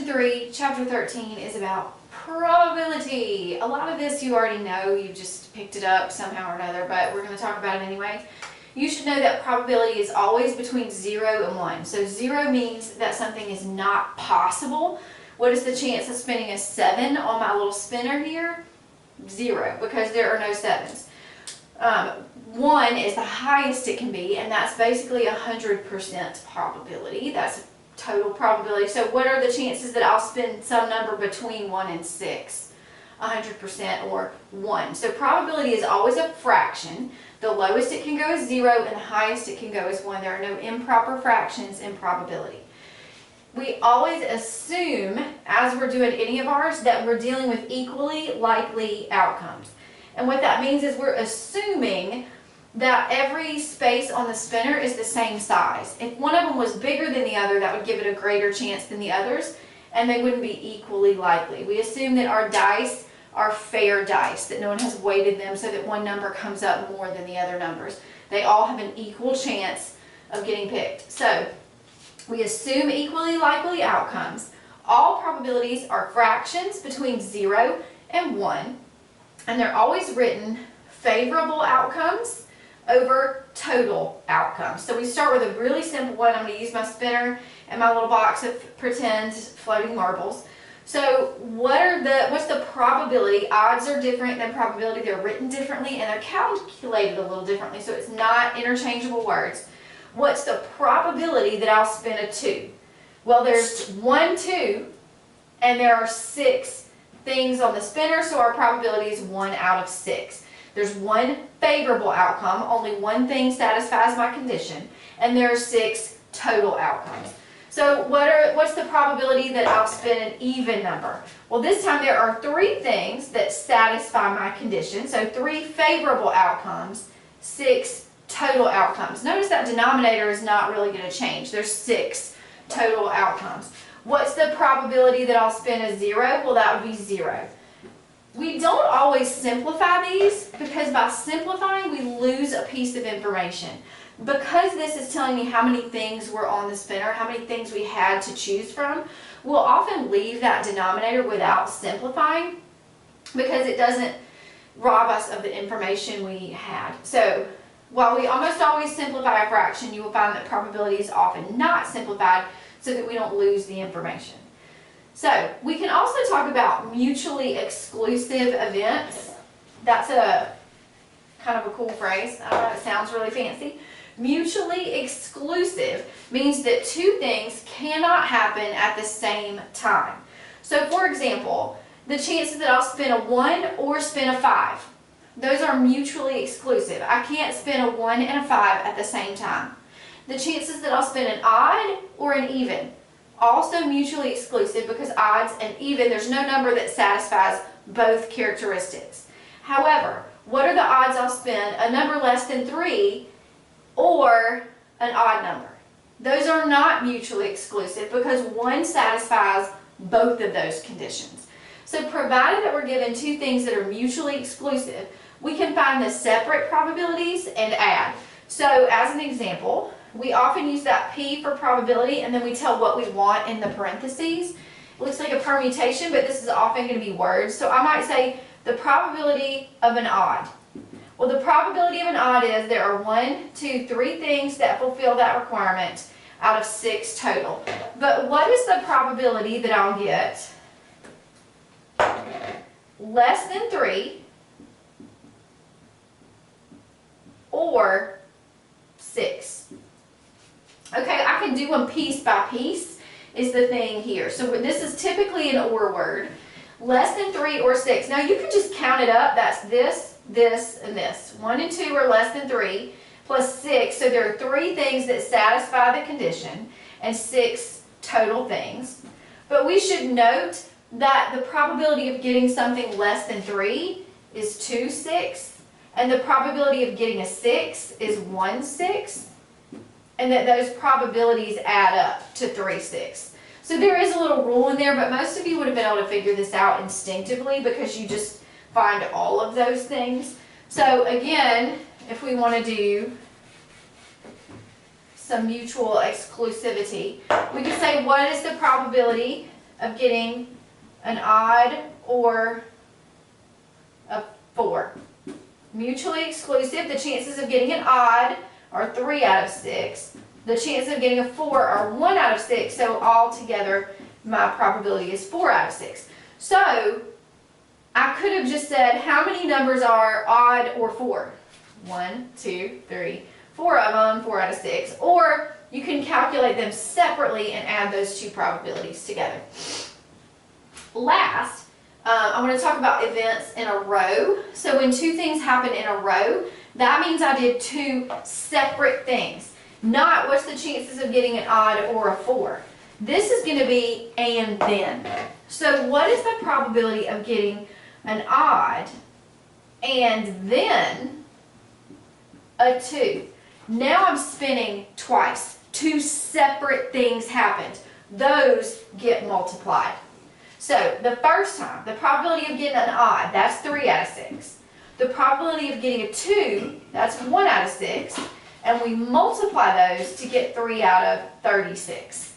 Lesson 3, Chapter 13 is about probability. A lot of this you already know, you just picked it up somehow or another, but we're going to talk about it anyway. You should know that probability is always between 0 and 1. So 0 means that something is not possible. What is the chance of spinning a 7 on my little spinner here? 0, because there are no 7s. 1 is the highest it can be, and that's basically 100% probability. That's total probability. So what are the chances that I'll spin some number between 1 and 6? 100% or 1. So probability is always a fraction. The lowest it can go is 0 and the highest it can go is 1. There are no improper fractions in probability. We always assume, as we're doing any of ours, that we're dealing with equally likely outcomes. And what that means is we're assuming that every space on the spinner is the same size. If one of them was bigger than the other, that would give it a greater chance than the others, and they wouldn't be equally likely. We assume that our dice are fair dice, that no one has weighted them so that one number comes up more than the other numbers. They all have an equal chance of getting picked. So we assume equally likely outcomes. All probabilities are fractions between 0 and 1, and they're always written favorable outcomes over total outcomes. So we start with a really simple one. I'm going to use my spinner and my little box of pretend floating marbles. So what's the probability? Odds are different than probability. They're written differently and they're calculated a little differently, so it's not interchangeable words. What's the probability that I'll spin a 2? Well, there's 1 2 and there are 6 things on the spinner, so our probability is 1 out of 6. There's one favorable outcome, only one thing satisfies my condition, and there are 6 total outcomes. So what's the probability that I'll spin an even number? Well, this time there are 3 things that satisfy my condition, so 3 favorable outcomes, 6 total outcomes. Notice that denominator is not really going to change. There's 6 total outcomes. What's the probability that I'll spin a 0? Well, that would be 0. We don't always simplify these because by simplifying we lose a piece of information. Because this is telling me how many things were on the spinner, how many things we had to choose from, we'll often leave that denominator without simplifying because it doesn't rob us of the information we had. So while we almost always simplify a fraction, you will find that probability is often not simplified so that we don't lose the information. So we can also talk about mutually exclusive events. That's a kind of a cool phrase. I don't know, it sounds really fancy. Mutually exclusive means that 2 things cannot happen at the same time. So for example, the chances that I'll spin a 1 or spin a 5, those are mutually exclusive. I can't spin a 1 and a 5 at the same time. The chances that I'll spin an odd or an even, also mutually exclusive because odds and even, there's no number that satisfies both characteristics. However, what are the odds I'll spin a number less than 3 or an odd number? Those are not mutually exclusive because one satisfies both of those conditions. So provided that we're given 2 things that are mutually exclusive, we can find the separate probabilities and add. So as an example, we often use that P for probability and then we tell what we want in the parentheses. It looks like a permutation, but this is often going to be words. So I might say the probability of an odd. Well, the probability of an odd is there are 1, 2, 3 things that fulfill that requirement out of 6 total. But what is the probability that I'll get less than 3 or 6? Okay, I can do them piece by piece is the thing here. So this is typically an or word. Less than 3 or 6. Now you can just count it up. That's this, this, and this. 1 and 2 are less than 3 plus 6. So there are 3 things that satisfy the condition and 6 total things. But we should note that the probability of getting something less than 3 is 2/6. And the probability of getting a 6 is 1/6. And that those probabilities add up to 3/6. So there is a little rule in there, but most of you would have been able to figure this out instinctively because you just find all of those things. So again, if we want to do some mutual exclusivity, we can say what is the probability of getting an odd or a 4. Mutually exclusive, the chances of getting an odd are 3 out of 6. The chances of getting a 4 are 1 out of 6, so altogether my probability is 4 out of 6. So I could have just said how many numbers are odd or 4? 1, 2, 3, 4 of them, 4 out of 6. Or you can calculate them separately and add those two probabilities together. Last, I want to talk about events in a row. So when two things happen in a row, that means I did two separate things. Not what's the chances of getting an odd or a 4. This is going to be and then. So what is the probability of getting an odd and then a 2? Now I'm spinning twice. Two separate things happened. Those get multiplied. So the first time, the probability of getting an odd, that's 3 out of 6. The probability of getting a 2, that's 1 out of 6. And we multiply those to get 3 out of 36.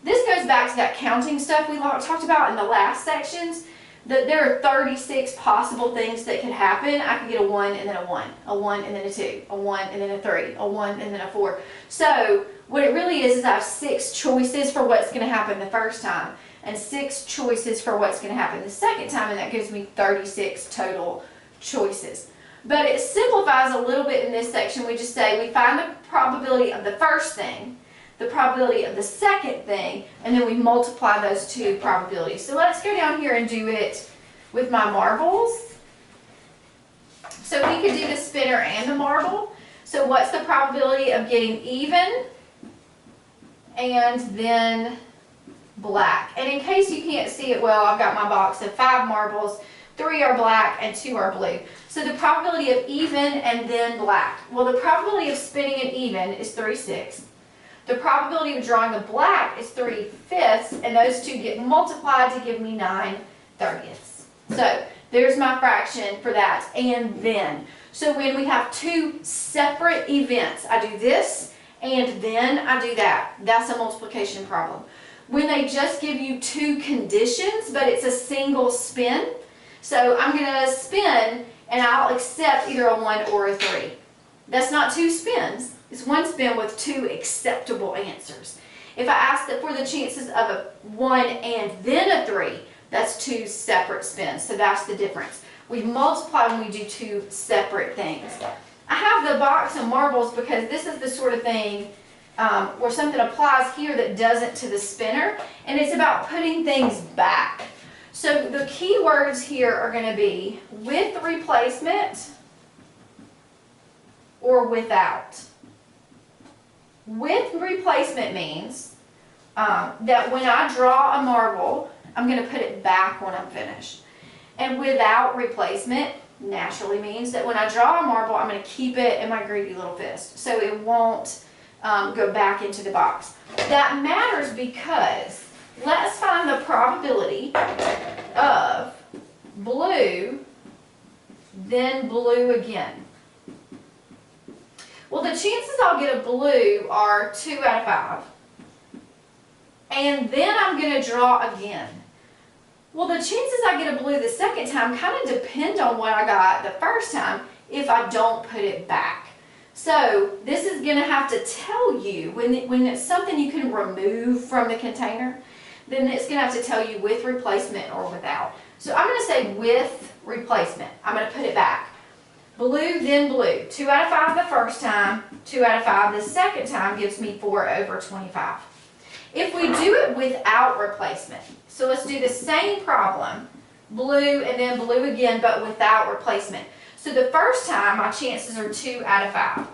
This goes back to that counting stuff we talked about in the last sections. That there are 36 possible things that could happen. I could get a 1 and then a 1, a 1 and then a 2, a 1 and then a 3, a 1 and then a 4. So what it really is I have 6 choices for what's going to happen the first time and 6 choices for what's going to happen the second time, and that gives me 36 total choices. But it simplifies a little bit in this section. We just say we find the probability of the first thing, the probability of the second thing, and then we multiply those two probabilities. So let's go down here and do it with my marbles. So we could do the spinner and the marble. So what's the probability of getting even and then black? And in case you can't see it well, I've got my box of 5 marbles. 3 are black and 2 are blue. So the probability of even and then black. Well, the probability of spinning an even is 3/6. The probability of drawing a black is 3/5, and those two get multiplied to give me 9/30. So there's my fraction for that, and then. So when we have two separate events, I do this, and then I do that. That's a multiplication problem. When they just give you two conditions, but it's a single spin, so I'm going to spin, and I'll accept either a 1 or a 3. That's not two spins. It's one spin with two acceptable answers. If I ask that for the chances of a 1 and then a 3, that's two separate spins. So that's the difference. We multiply when we do two separate things. I have the box of marbles because this is the sort of thing where something applies here that doesn't to the spinner, and it's about putting things back. So the key words here are going to be with replacement or without. With replacement means that when I draw a marble, I'm going to put it back when I'm finished. And without replacement naturally means that when I draw a marble, I'm going to keep it in my greedy little fist, so it won't go back into the box. That matters because let's find the probability of blue, then blue again. Well, the chances I'll get a blue are 2 out of 5. And then I'm going to draw again. Well, the chances I get a blue the second time kind of depend on what I got the first time if I don't put it back. So this is going to have to tell you, when it's something you can remove from the container, then it's going to have to tell you with replacement or without. So I'm going to say with replacement. I'm going to put it back. Blue, then blue. 2 out of 5 the first time, 2 out of 5 the second time gives me 4/25. If we do it without replacement, so let's do the same problem, blue and then blue again, but without replacement. So the first time, my chances are 2 out of 5.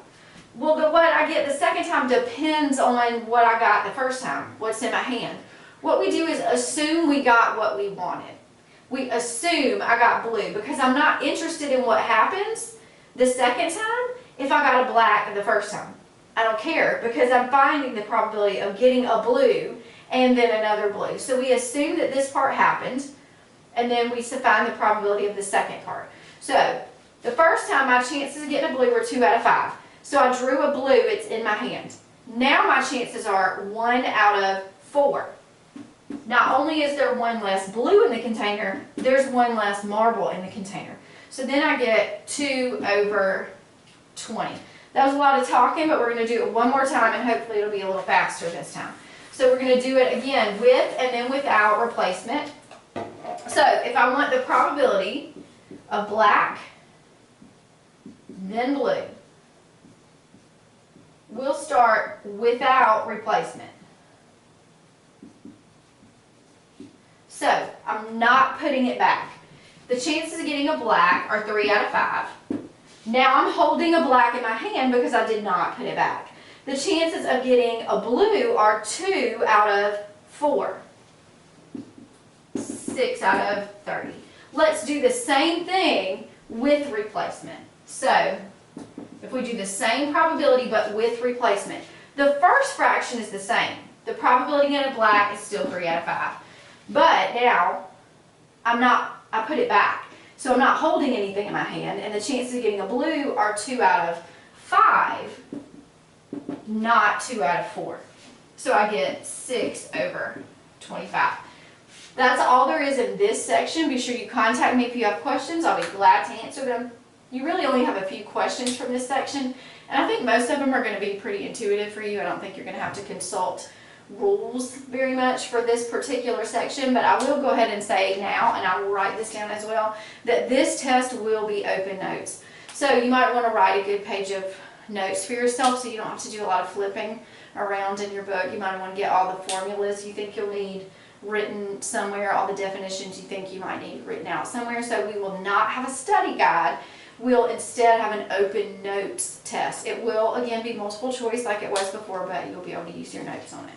Well, what I get the second time depends on what I got the first time, what's in my hand. What we do is assume we got what we wanted. We assume I got blue because I'm not interested in what happens the second time if I got a black the first time. I don't care because I'm finding the probability of getting a blue and then another blue. So we assume that this part happened, and then we find the probability of the second part. So the first time my chances of getting a blue were 2 out of 5. So I drew a blue, it's in my hand. Now my chances are 1 out of 4. Not only is there one less blue in the container, there's one less marble in the container. So then I get 2 over 20. That was a lot of talking, but we're going to do it one more time, and hopefully it'll be a little faster this time. So we're going to do it again with and then without replacement. So if I want the probability of black, then blue, we'll start without replacement. So I'm not putting it back. The chances of getting a black are 3 out of 5. Now I'm holding a black in my hand because I did not put it back. The chances of getting a blue are 2 out of 4. 6 out of 30. Let's do the same thing with replacement. So if we do the same probability but with replacement, the first fraction is the same. The probability of getting a black is still 3 out of 5. But now I put it back. So I'm not holding anything in my hand, and the chances of getting a blue are 2 out of 5, not 2 out of 4. So I get 6 over 25. That's all there is in this section. Be sure you contact me if you have questions. I'll be glad to answer them. You really only have a few questions from this section, and I think most of them are going to be pretty intuitive for you. I don't think you're going to have to consult rules very much for this particular section, but I will go ahead and say now, and I will write this down as well, that this test will be open notes. So you might want to write a good page of notes for yourself so you don't have to do a lot of flipping around in your book. You might want to get all the formulas you think you'll need written somewhere, all the definitions you think you might need written out somewhere. So we will not have a study guide. We'll instead have an open notes test. It will again be multiple choice like it was before, but you'll be able to use your notes on it.